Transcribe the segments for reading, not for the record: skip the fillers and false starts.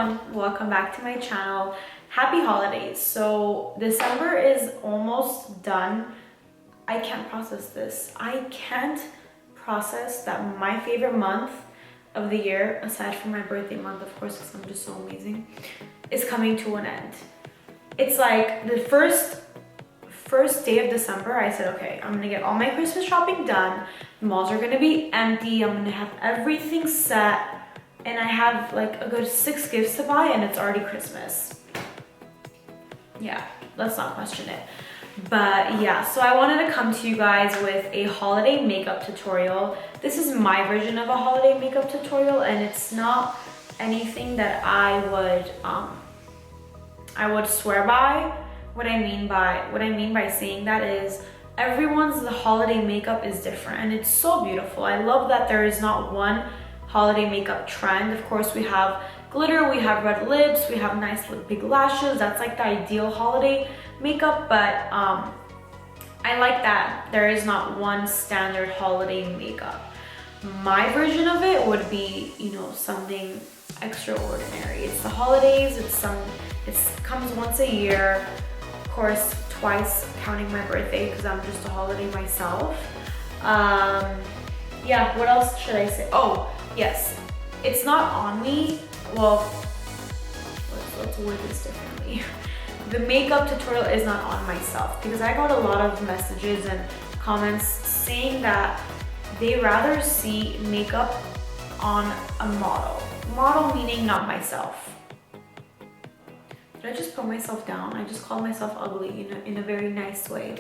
everyone, welcome back to my channel. Happy holidays. So December is almost done. I can't process this. I can't process that my favorite month of the year, aside from my birthday month, of course, because I'm just so amazing, is coming to an end. It's like the first day of December, I said, okay, I'm gonna get all my Christmas shopping done. The malls are gonna be empty. I'm gonna have everything set. And I have like a good 6 gifts to buy and it's already Christmas. Yeah, let's not question it. But yeah, so I wanted to come to you guys with a holiday makeup tutorial. This is my version of a holiday makeup tutorial and it's not anything that I would swear by. What I mean by saying that is everyone's holiday makeup is different and it's so beautiful. I love that there is not one holiday makeup trend. Of course, we have glitter, we have red lips, we have nice big lashes. That's like the ideal holiday makeup, but I like that there is not one standard holiday makeup. My version of it would be, you know, something extraordinary. It's the holidays, it comes once a year, of course twice counting my birthday because I'm just a holiday myself. Yeah, what else should I say? Oh, yes, it's not on me. Well, let's word this differently. The makeup tutorial is not on myself because I got a lot of messages and comments saying that they rather see makeup on a model. Model meaning not myself. Did I just put myself down? I just called myself ugly in a very nice way.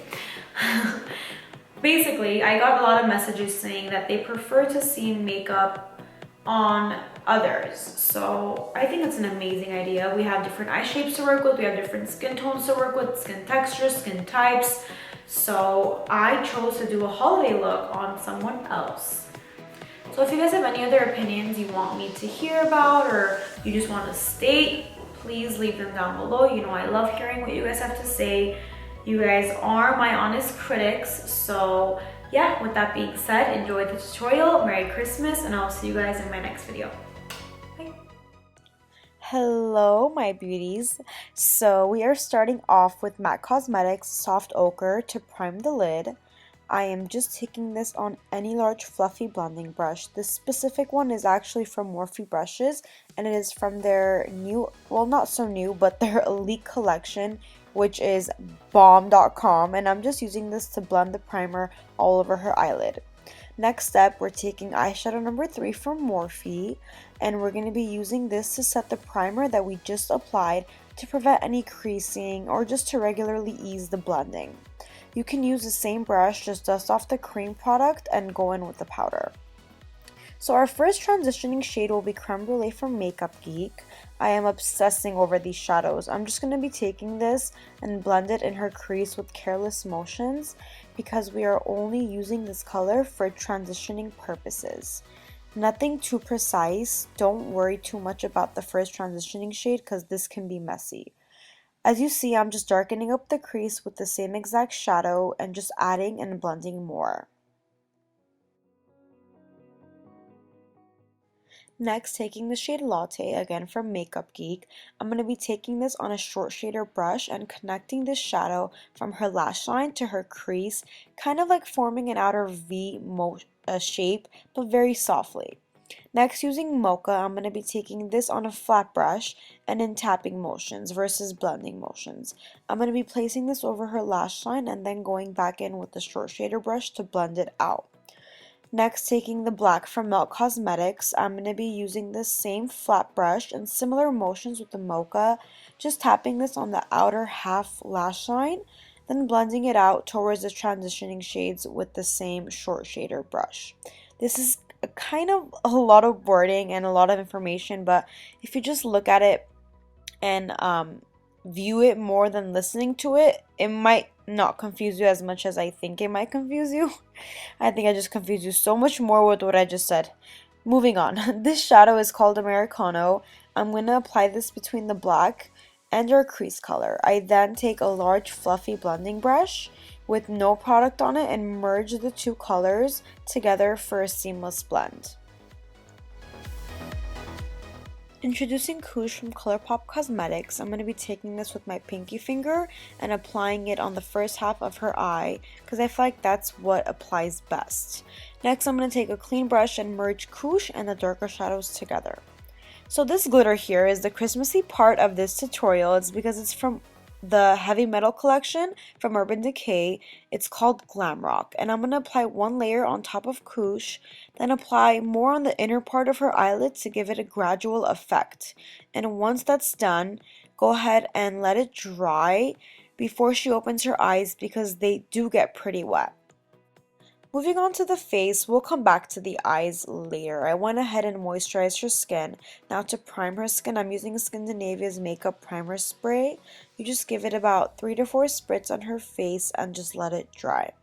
Basically, I got a lot of messages saying that they prefer to see makeup on others. So I think it's an amazing idea. We have different eye shapes to work with. We have different skin tones to work with, skin textures, skin types. So I chose to do a holiday look on someone else. So if you guys have any other opinions you want me to hear about or you just want to state, please leave them down below. You know, I love hearing what you guys have to say. You guys are my honest critics. So yeah, with that being said, enjoy the tutorial, Merry Christmas, and I'll see you guys in my next video. Bye. Hello my beauties. So we are starting off with MAC Cosmetics Soft Ochre to prime the lid. I am just taking this on any large fluffy blending brush. This specific one is actually from Morphe brushes and it is from their new, well not so new, but their elite collection, which is Balm.com, and I'm just using this to blend the primer all over her eyelid. Next step, we're taking eyeshadow number 3 from Morphe and we're going to be using this to set the primer that we just applied to prevent any creasing or just to regularly ease the blending. You can use the same brush, just dust off the cream product and go in with the powder. So our first transitioning shade will be Creme Brule from Makeup Geek. I am obsessing over these shadows. I'm just going to be taking this and blend it in her crease with careless motions because we are only using this color for transitioning purposes. Nothing too precise. Don't worry too much about the first transitioning shade because this can be messy. As you see, I'm just darkening up the crease with the same exact shadow and just adding and blending more. Next, taking the shade Latte, again from Makeup Geek, I'm going to be taking this on a short shader brush and connecting this shadow from her lash line to her crease, kind of like forming an outer V shape, but very softly. Next, using Mocha, I'm going to be taking this on a flat brush and in tapping motions versus blending motions. I'm going to be placing this over her lash line and then going back in with the short shader brush to blend it out. Next, taking the black from MAC Cosmetics, I'm going to be using this same flat brush and similar motions with the Mocha, just tapping this on the outer half lash line, then blending it out towards the transitioning shades with the same short shader brush. This is kind of a lot of wording and a lot of information, but if you just look at it and view it more than listening to it, it might not confuse you as much as I think it might confuse you. I think I just confused you so much more with what I just said. Moving on. This shadow is called Americano. I'm going to apply this between the black and our crease color. I then take a large fluffy blending brush with no product on it and merge the two colors together for a seamless blend. Introducing Koosh from ColourPop Cosmetics. I'm going to be taking this with my pinky finger and applying it on the first half of her eye because I feel like that's what applies best. Next, I'm going to take a clean brush and merge Koosh and the darker shadows together. So this glitter here is the Christmassy part of this tutorial. It's because it's from the Heavy Metal collection from Urban Decay. It's called Glam Rock, and I'm going to apply one layer on top of Koosh, then apply more on the inner part of her eyelid to give it a gradual effect. And once that's done, go ahead and let it dry before she opens her eyes because they do get pretty wet. Moving on to the face, we'll come back to the eyes later. I went ahead and moisturized her skin. Now to prime her skin, I'm using Skindinavia's Makeup Primer Spray. You just give it about 3 to 4 spritz on her face and just let it dry.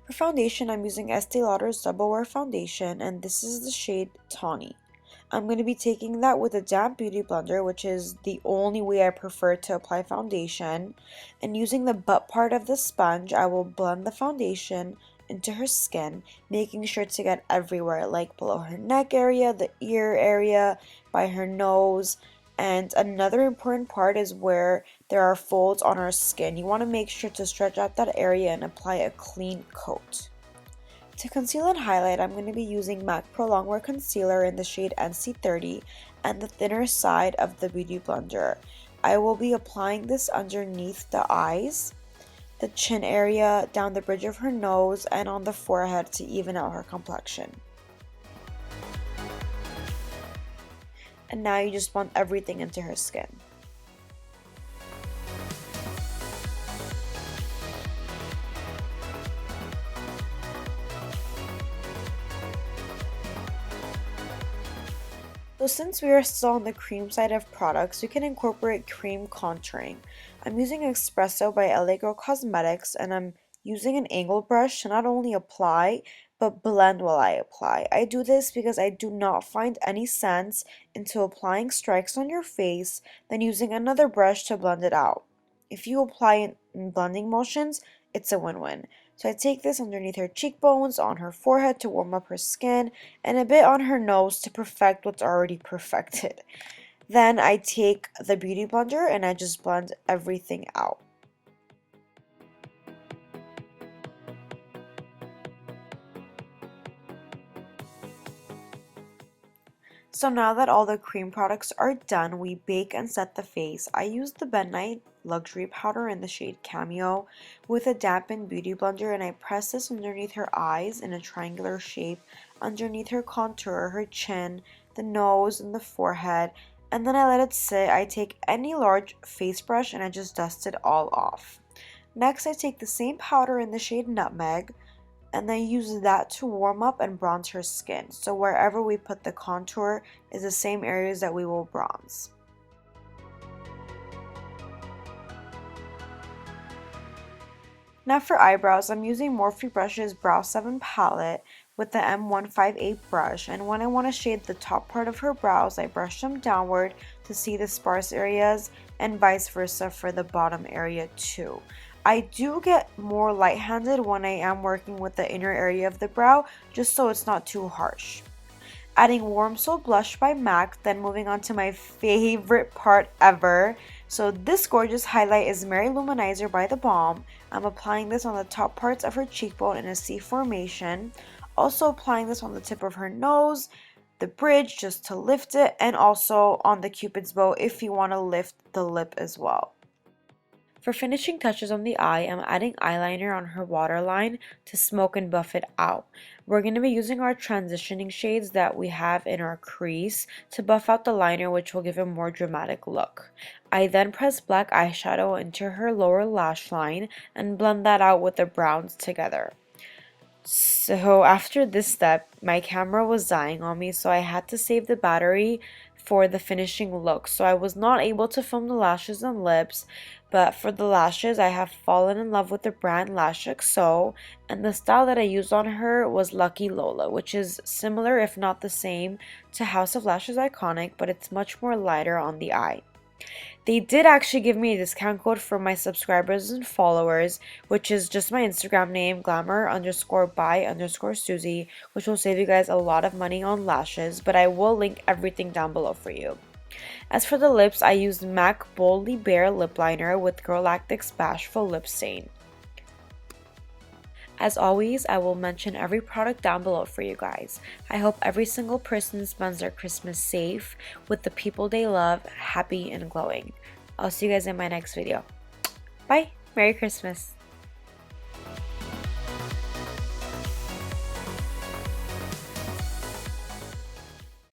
For foundation, I'm using Estee Lauder's Double Wear Foundation, and this is the shade Tawny. I'm going to be taking that with a damp beauty blender, which is the only way I prefer to apply foundation. And using the butt part of the sponge, I will blend the foundation into her skin, making sure to get everywhere, like below her neck area, the ear area, by her nose. And another important part is where there are folds on our skin. You want to make sure to stretch out that area and apply a clean coat. To conceal and highlight, I'm going to be using MAC Prolong Wear Concealer in the shade NC30 and the thinner side of the Beauty Blender. I will be applying this underneath the eyes, the chin area, down the bridge of her nose, and on the forehead to even out her complexion. And now you just blend everything into her skin. So since we are still on the cream side of products, we can incorporate cream contouring. I'm using Espresso by LA Girl Cosmetics, and I'm using an angled brush to not only apply, but blend while I apply. I do this because I do not find any sense into applying strikes on your face, then using another brush to blend it out. If you apply in blending motions, it's a win-win. So I take this underneath her cheekbones, on her forehead to warm up her skin, and a bit on her nose to perfect what's already perfected. Then I take the Beauty Blender and I just blend everything out. So now that all the cream products are done, we bake and set the face. I use the Bennight Luxury Powder in the shade Cameo with a dampened beauty blender, and I press this underneath her eyes in a triangular shape, underneath her contour, her chin, the nose, and the forehead, and then I let it sit. I take any large face brush and I just dust it all off. Next, I take the same powder in the shade Nutmeg, and then use that to warm up and bronze her skin. So wherever we put the contour is the same areas that we will bronze. Now for eyebrows, I'm using Morphe Brush's Brow 7 palette with the M158 brush, and when I want to shade the top part of her brows, I brush them downward to see the sparse areas, and vice versa for the bottom area too. I do get more light-handed when I am working with the inner area of the brow, just so it's not too harsh. Adding Warm Soul Blush by MAC, then moving on to my favorite part ever. So this gorgeous highlight is Lou Manizer by the Balm. I'm applying this on the top parts of her cheekbone in a C formation. Also applying this on the tip of her nose, the bridge just to lift it, and also on the cupid's bow if you want to lift the lip as well. For finishing touches on the eye, I'm adding eyeliner on her waterline to smoke and buff it out. We're going to be using our transitioning shades that we have in our crease to buff out the liner, which will give a more dramatic look. I then press black eyeshadow into her lower lash line and blend that out with the browns together. So after this step, my camera was dying on me, so I had to save the battery for the finishing look. So I was not able to film the lashes and lips, but for the lashes, I have fallen in love with the brand Lash XO, and the style that I used on her was Lucky Lola, which is similar if not the same to House of Lashes Iconic, but it's much more lighter on the eye. They did actually give me a discount code for my subscribers and followers, which is just my Instagram name, glamour_by_Suzy, which will save you guys a lot of money on lashes, but I will link everything down below for you. As for the lips, I used MAC Boldly Bare Lip Liner with Galactic's Bashful Lip Stain. As always, I will mention every product down below for you guys. I hope every single person spends their Christmas safe, with the people they love, happy and glowing. I'll see you guys in my next video. Bye! Merry Christmas!